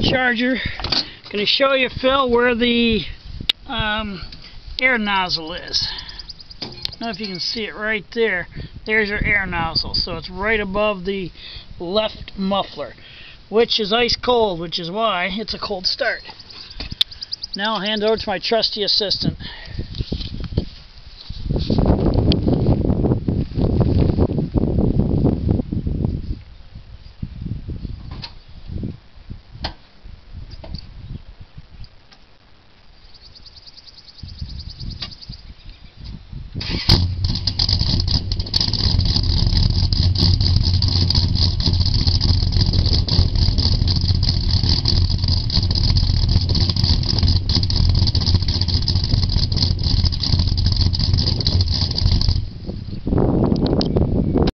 charger. Going to show you, Phil, where the air nozzle is. I don't know if you can see it right there. There's your air nozzle. So it's right above the left muffler, which is ice cold, which is why it's a cold start. Now I'll hand over to my trusty assistant.